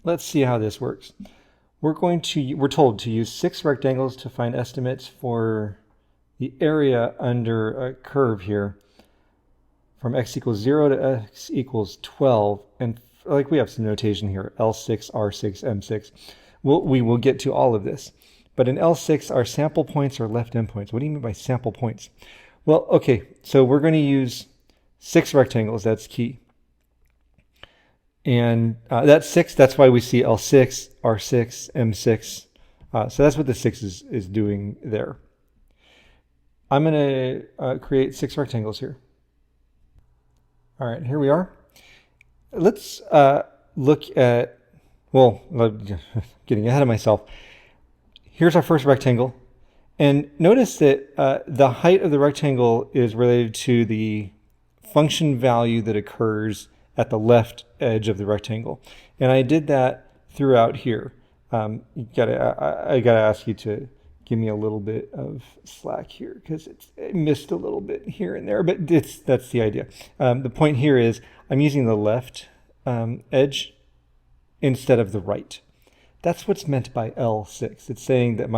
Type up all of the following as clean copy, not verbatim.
Let's see how this works. We're told to use 6 rectangles to find estimates for the area under a curve here from x equals 0 to x equals 12. And like we have some notation here, L6, R6, M6. We will get to all of this. But in L6, our sample points are left endpoints. What do you mean by sample points? Well, okay, so we're going to use 6 rectangles. That's key. And that's 6. That's why we see L6, R6, M6. So that's what the 6 is doing there. I'm going to create 6 rectangles here. All right, here we are. Let's look at, well, getting ahead of myself. Here's our first rectangle. And notice that the height of the rectangle is related to the function value that occurs at the left edge of the rectangle. And I did that throughout here. I gotta ask you to give me a little bit of slack here because it missed a little bit here and there, but that's the idea. The point here is I'm using the left edge instead of the right. That's what's meant by L6. It's saying that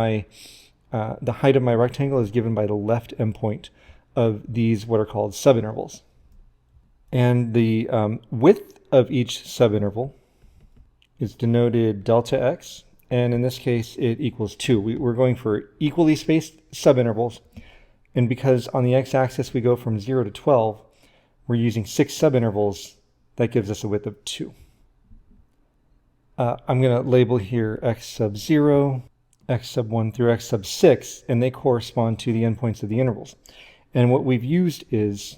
the height of my rectangle is given by the left endpoint of these what are called subintervals. And the width of each subinterval is denoted delta x, and in this case it equals 2. We're going for equally spaced subintervals, and because on the x-axis we go from 0 to 12, we're using 6 subintervals. That gives us a width of 2. I'm going to label here x sub 0, x sub 1 through x sub 6, and they correspond to the endpoints of the intervals. And what we've used is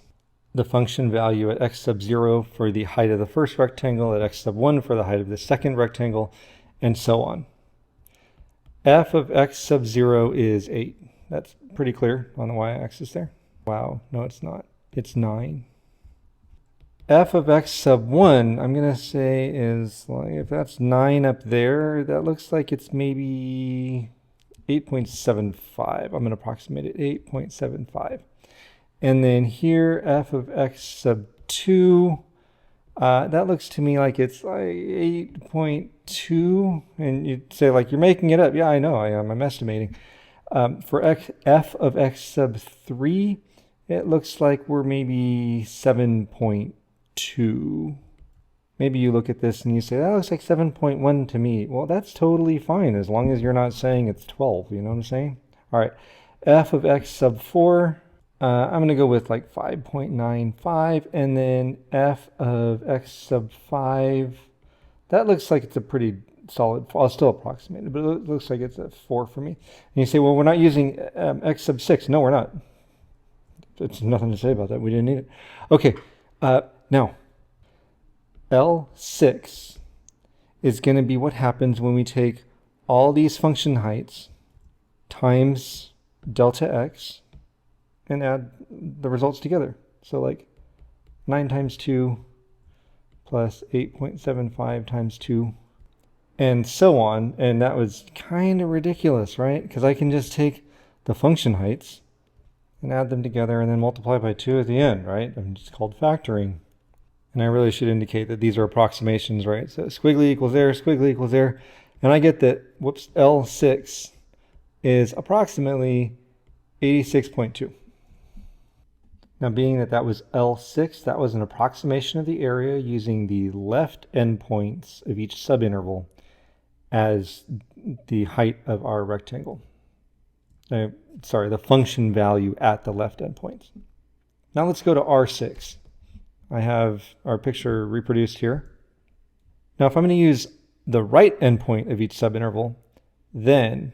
the function value at x sub 0 for the height of the first rectangle, at x sub 1 for the height of the second rectangle, and so on. F of x sub 0 is 8. That's pretty clear on the y-axis there. Wow, no it's not. It's 9. F of x sub 1, I'm going to say is, like, if that's 9 up there, that looks like it's maybe 8.75. I'm going to approximate it, 8.75. And then here, f of x sub 2, that looks to me like it's like 8.2. And you'd say, like, you're making it up. Yeah, I know I am. I'm estimating. For f of x sub 3, it looks like we're maybe 7.2. Maybe you look at this and you say, that looks like 7.1 to me. Well, that's totally fine as long as you're not saying it's 12. You know what I'm saying? All right. F of x sub 4. I'm going to go with like 5.95, and then f of x sub 5, that looks like it's a pretty solid, I'll still approximate it, but it looks like it's a 4 for me. And you say, well, we're not using x sub 6. No, we're not. There's nothing to say about that. We didn't need it. Okay, now, L6 is going to be what happens when we take all these function heights times delta x, and add the results together. So like 9 times 2 plus 8.75 times 2, and so on. And that was kind of ridiculous, right? Because I can just take the function heights and add them together and then multiply by 2 at the end, right? It's called factoring. And I really should indicate that these are approximations, right? So squiggly equals there, squiggly equals there. And I get that, whoops, L6 is approximately 86.2. Now, being that that was L6, that was an approximation of the area using the left endpoints of each subinterval as the height of our rectangle. Sorry, the function value at the left endpoints. Now let's go to R6. I have our picture reproduced here. Now, if I'm going to use the right endpoint of each subinterval, then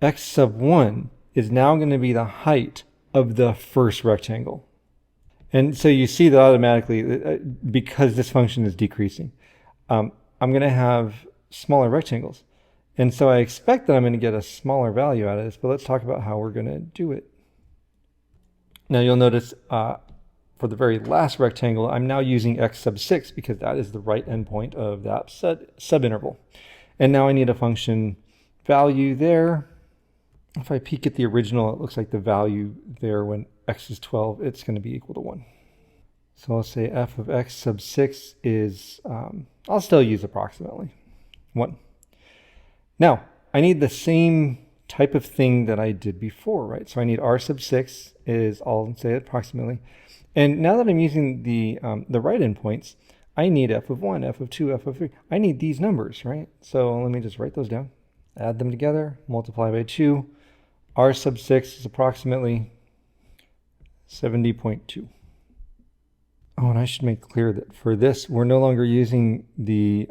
x sub 1 is now going to be the height of the first rectangle. And so you see that automatically, because this function is decreasing, I'm going to have smaller rectangles. And so I expect that I'm going to get a smaller value out of this, but let's talk about how we're going to do it. Now you'll notice for the very last rectangle, I'm now using x sub 6 because that is the right endpoint of that subinterval. And now I need a function value there. If I peek at the original, it looks like the value there when x is 12, it's going to be equal to 1. So I'll say f of x sub 6 is, I'll still use approximately. 1. Now, I need the same type of thing that I did before, right? So I need r sub 6 is, I'll say approximately. And now that I'm using the right endpoints, I need f of 1, f of 2, f of 3. I need these numbers, right? So let me just write those down. Add them together, multiply by 2. R sub 6 is approximately 70.2. Oh, and I should make clear that for this, we're no longer using the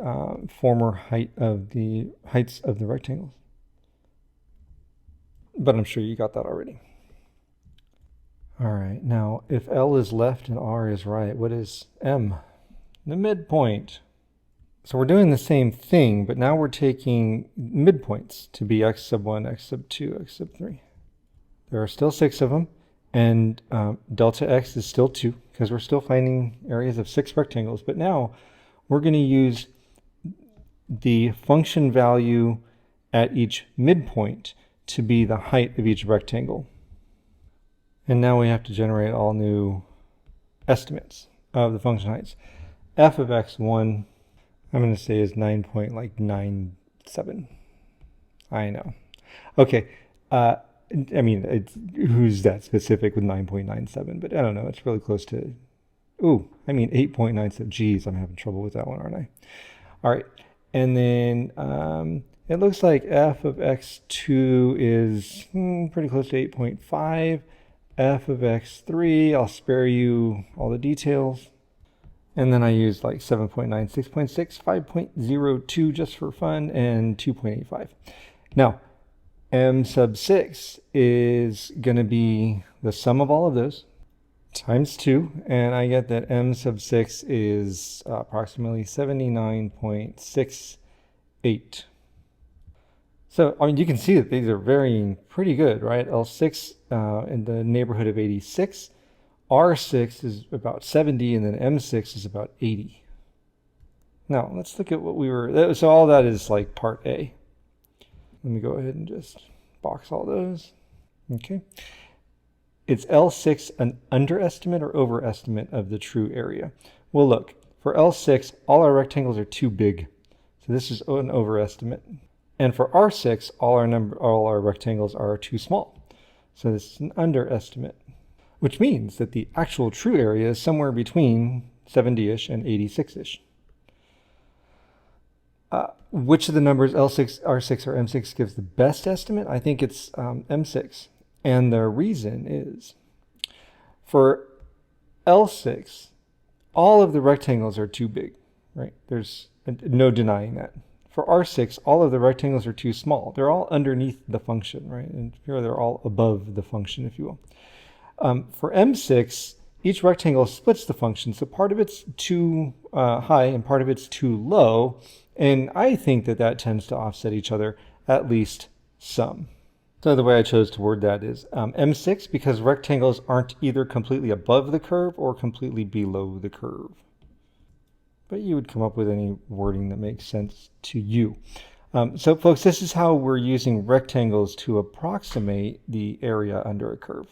former heights of the rectangles. But I'm sure you got that already. All right, now if L is left and R is right, what is M? The midpoint. So we're doing the same thing, but now we're taking midpoints to be x sub 1, x sub 2, x sub 3. There are still 6 of them, and delta x is still 2, because we're still finding areas of 6 rectangles. But now we're going to use the function value at each midpoint to be the height of each rectangle. And now we have to generate all new estimates of the function heights. F of x1, I'm going to say is 9.97. I know. Okay. I mean, who's that specific with 9.97? But I don't know. It's really close to, 8.97. Geez, I'm having trouble with that one, aren't I? All right. And then it looks like f of x2 is pretty close to 8.5. F of x3, I'll spare you all the details. And then I use like 7.9, 6.6, 5.02 just for fun, and 2.85. Now, m sub 6 is going to be the sum of all of those times 2, and I get that m sub 6 is approximately 79.68. So, I mean, you can see that these are varying pretty good, right? L6 in the neighborhood of 86. R6 is about 70, and then M6 is about 80. Now, let's look at what we were... So all that is like part A. Let me go ahead and just box all those. Okay. Is L6 an underestimate or overestimate of the true area? Well, look, for L6, all our rectangles are too big. So this is an overestimate. And for R6, all our rectangles are too small. So this is an underestimate, which means that the actual true area is somewhere between 70-ish and 86-ish. Which of the numbers L6, R6, or M6 gives the best estimate? I think it's M6. And the reason is, for L6, all of the rectangles are too big, right? There's no denying that. For R6, all of the rectangles are too small. They're all underneath the function, right? And here they're all above the function, if you will. For M6, each rectangle splits the function, so part of it's too high and part of it's too low, and I think that that tends to offset each other, at least some. So the way I chose to word that is M6, because rectangles aren't either completely above the curve or completely below the curve. But you would come up with any wording that makes sense to you. So folks, this is how we're using rectangles to approximate the area under a curve.